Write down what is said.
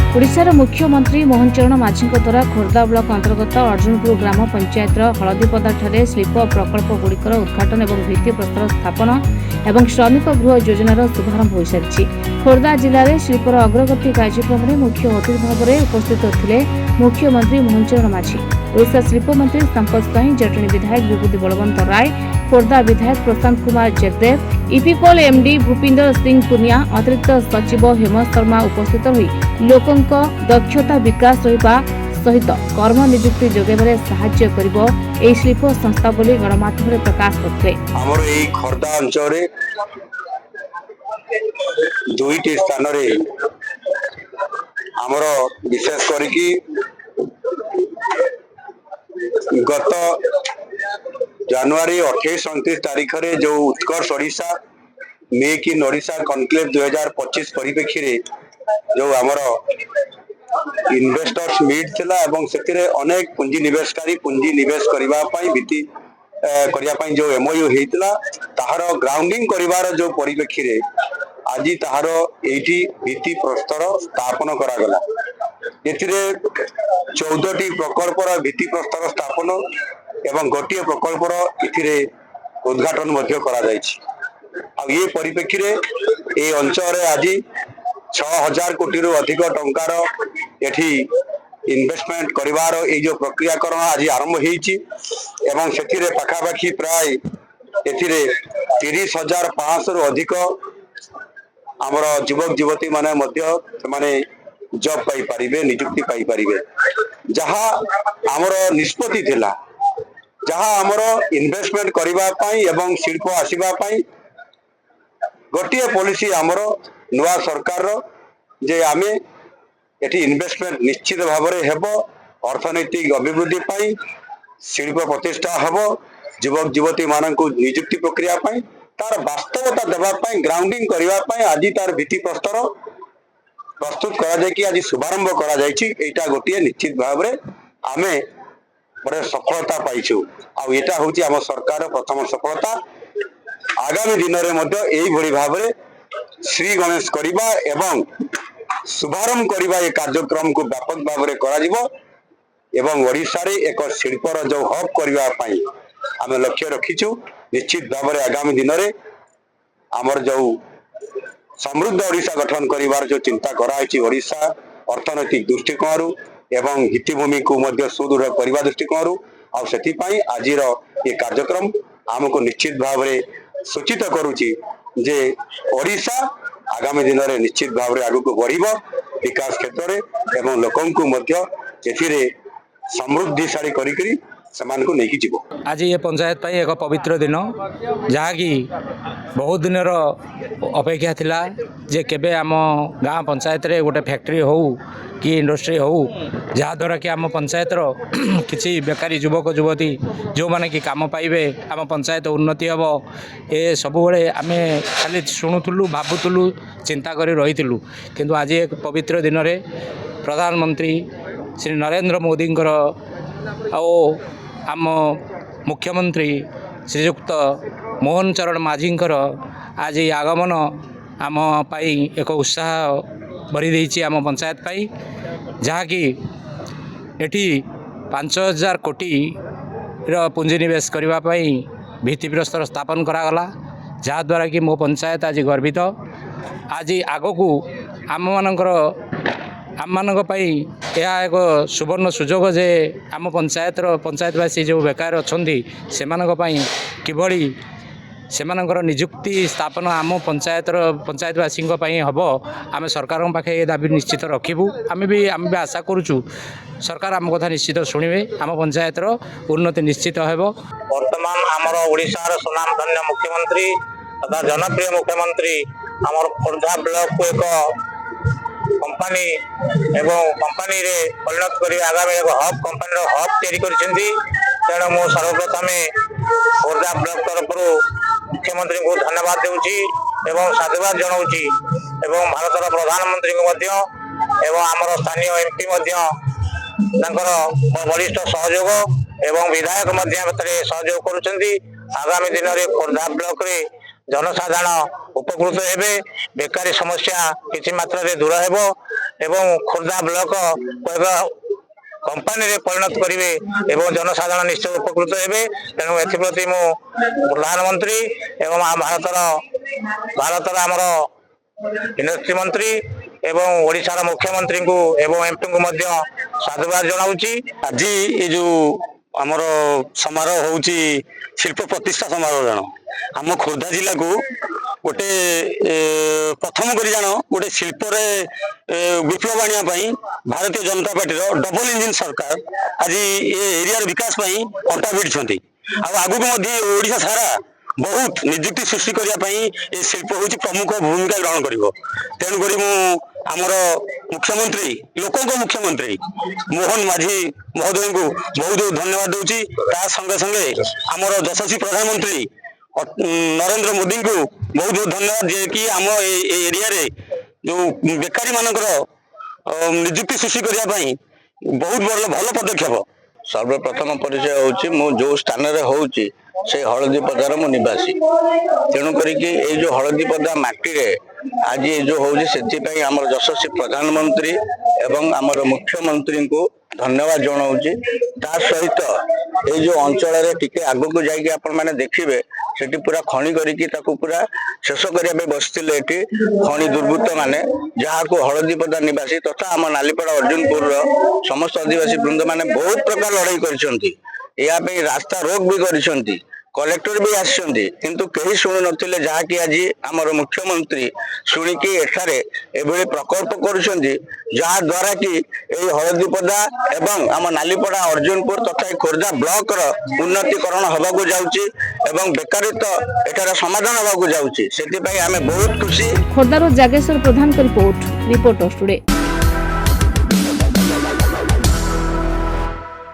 ओडिशार मुख्यमंत्री मोहन चरण माझी द्वारा खोर्धा ब्लॉक अंतर्गत अर्जुनपुर ग्राम पंचायतर हलदीपदाठारे शिल्प प्रकल्प गुड़िकर उद्घाटन और भित्तिप्रस्तर स्थापन और श्रमिक गृह योजनार शुभारंभ हो सारी। खोर्धा जिले में शिल्पर अग्रगति कार्यक्रम में मुख्य अतिथि भाव में उपस्थित थे मुख्यमंत्री मोहन चरण माझी, ओडिशा शिल्प मंत्री संपत स्वाई, जटणी विधायक विभूति बलवंत राय, खोर्धा विधायक प्रशांत कुमार जगदेव, इपिपोल एमडी भूपिंदर सिंह पुनिया, अतिरिक्त सचिव हेमंत शर्मा उपस्थित रही लोकों दक्षता विकास रहिबा सहित कर्म नियुक्ति जोगेबारे सहाय्य करिबो एई शिल्प संस्था बोली गणमाध्यम रे प्रकाश करते। हमर एई खोर्धा अंचल रे दुईटी स्थान रे हमर विशेष करिकी गत जनवरी 28-29 तारीख रे जो Utkarsh Odisha make in Odisha conclave 2025 परिप्रेक्षी रे जो हमर इन्वेस्टर्स मीट थिला एवं सेतिरे अनेक पुंजी निवेशकारी पुंजी निवेश करिबा पई भित्ति करिया पई जो एमओयू हेतिला ताहार ग्राउंडिंग करिवार जो परिप्रेक्षी रे आज ताहार एठी भित्ति प्रस्तर स्थापन करा गला। एथिरे 14टी प्रकल्पर भित्ति प्रस्तर स्थापन एवं गोटिए प्रकल्पर एथिरे उद्घाटन मध्य करा जायछि। आ ये परिप्रेक्षी रे ए अंचल रे आज 6000 कोटी रु अधिक टंकार एठी इन्वेस्टमेंट करिवार ए जो प्रक्रियाकरण आज आरंभ होईछि एवं सेथिरे पाखापाखी प्राय एथिरे 30,500 रु अधिक आमर युवक युवती माने मध्य माने जॉब पाई परिबे, नियुक्ति पाई परिबे। जहा आमर निष्पत्ति थिला, जहा आमर इन्वेस्टमेंट करिबा पई एवं शिल्प आसीबा पई गोटिए पॉलिसी आमर नुआ सरकार जे आमे एठी इन्वेस्टमेंट निश्चित भाव में हेबो, अर्थनैतिक अभिवृद्धि पाई शिल्प प्रतिष्ठा हेबो, युवक युवती माननकु नियुक्ति प्रक्रिया पाई तार वास्तवता देबा पाई ग्राउंडिंग करिवा पाई आज तार भित्ति प्रस्तर प्रस्तुत करा जाय कि आज शुभारंभ करा जायछि। एटा गोटिए निश्चित भाव में आमे बड़े सफलता पाइछु। आ एटा होछि हम सरकार प्रथम सफलता। आगामी दिन रे मध्य एई भली भाव में श्री गणेश करिबा एवं शुभारंभ करिबा ये कार्यक्रम को व्यापक भाव में करा जिवो एवं ओडिशा रे एक शिल्पर जो हब करिबा पई आमे लक्ष्य रखिछु। निश्चित भाव में आगामी दिन रे हमर जो समृद्ध ओडिशा गठन करिवार जो चिंता कराई ओडिशा अर्थनैतिक दृष्टिकोण एवं भित्तिभूमि को मध्य सुदृढ़ करने दृष्टिकोण आ सेति पई आजिर ये कार्यक्रम हमको निश्चित भाव में सूचित करुची जे ओडिशा आगामी दिन में निश्चित भाव में आगु को बढ़िबो विकास क्षेत्र में एवं लोकन को मध्य एथिरे समृद्धिशाली करी समान को नहीं जीवो। आज ये पंचायत पाई एक पवित्र दिन जहाँकि बहुत दिन अपेक्षा थिला जे केबे आम गाँ पंचायत रे गोटे फैक्ट्री हो कि इंडस्ट्री हो जहाँद्वारा कि आम पंचायतर किसी बेकारी युवक युवती जो माने कि काम पाइबे आम पंचायत उन्नति हम ए सब आम खाली शुणुलु भावुलु चिंता कर रही किंतु आज एक पवित्र दिन में प्रधानमंत्री श्री नरेंद्र मोदी आम मुख्यमंत्री श्रीयुक्त मोहन चरण माझी आज आगमन आम पाई एक उत्साह भरी देछि आम पंचायत पाई जहाँकि एटी 5,000 कोटी पुंजी निवेश करने भित्तिप्रस्तर स्थापन करागला जहाँद्वारा कि मो पंचायत आज गर्वित। आज आगकू आम मानक यह एक सुवर्ण सुजोग जे आम पंचायतवासी जो बेकार अच्छा से किभली सेमानकर नियुक्ति स्थापन आम पंचायतवासी हम आम सरकार पाखे ये दाबी निश्चित रखिबू। आम भी आशा करुचु सरकार आम कथा निश्चित शुणवे आम पंचायतर उन्नति निश्चित हेब। वर्तमान आमर ओडिशार सुनाम धन्य मुख्यमंत्री तथा जनप्रिय मुख्यमंत्री आमर खोर्धा ब्लॉक को एक कंपनी एवं कंपनी रे परिणत कर आगामी एक हब कंपनी हब तैयारी करिसेंती। तेणु मु सर्वप्रथम खोर्धा ब्लॉक तरफ मुख्यमंत्री को धन्यवाद देउची एवं साधुवाद जनाउची एवं भारतर प्रधानमंत्री को मध्य एवं आमर स्थानीय एमपी मध्य तांकर वरिष्ठ सहयोग एवं विधायक मध्य सहयोग करुचंती। आगामी दिन में खोर्धा ब्लॉक रे जनसाधारण उपकृत हेबे, बेकारी समस्या किछि मात्रा रे दूर हेबो ଏବଂ ଖୋର୍ଦ୍ଧା ବ୍ଲକ कंपानी रे परिणत करेंगे एवं जनसाधारण निश्चय उपकृत हेबे। तेणु एप्रति मु प्रधानमंत्री एवं भारतर आमर इंडस्ट्री मंत्री एवं ओडिशार मुख्यमंत्री को एवं एमपी को मध्य साधुवाद जनाऊँची। आज ये जो आमर समारोह होउची शिल्प प्रतिष्ठा समारोह जान आम खोर्धा जिला को गोटे प्रथम करी जान गोटे शिल्प विप्लव आनिया Bharatiya Janata party double engine सरकार आज ये एरिया विकास अंटा भिड़ी आगू ओडिशा सारा बहुत निजुक्ति सृष्टि करने ये शिल्प हूँ प्रमुख भूमिका ग्रहण कर। तेणुक आमर मुख्यमंत्री लोकों मुख्यमंत्री मोहन माझी महोदय को बहुत धन्यवाद दूची। संगे संगे आमर यशस्वी प्रधानमंत्री नरेंद्र मोदी को बहुत बहुत धन्यवाद जे कि आम एरिया रे जो बेकारी मानकर निजुक्ति सृष्टि करने बहुत भल पदक्षेप। सर्वप्रथम परिचय होची मु जो स्थान रे होची से हलदीपदार मु निवासी। तेणु करिकी ए जो हलदीपदा माटी रे आज ये जो होची सेति पई हमर यशस्वी प्रधानमंत्री एवं हमर मुख्यमंत्री को धन्यवाद जनाऊँगी। ता सहित ये जो अंचल रे टिके आगु को जाइए आपण माने देखिबे सेठी पूरा खणी करिकी ताकू पूरा शेष करिया बसथिले एठी खणी दुर्बृत्त माने जहाँ को हलदीपदा निवासी तथा आम नालीपड़ा अर्जुनपुर समस्त आदिवासी वृंद माने बहुत प्रकार लड़ाई करिसंती। या पे रास्ता रोक भी करिसंती, कलेक्टर भी आसछंती, किंतु कहीं शुणु नथिले जहाँ कि आज आमर मुख्यमंत्री शुणिकी एठारे एभली प्रकल्प करुछंती जहाँ द्वारा कि एई हलदीपदा एवं आम नालीपड़ा अर्जुनपुर तथा खोर्धा ब्लॉक रो उन्नतिकरण होबाकू जाउची एवं बेकारित्व एठारे समाधान होबाकू जाउची। सेति पई आमे बहुत खुशी। खोर्धार जागेश्वर प्रधान रिपोर्ट टुडे।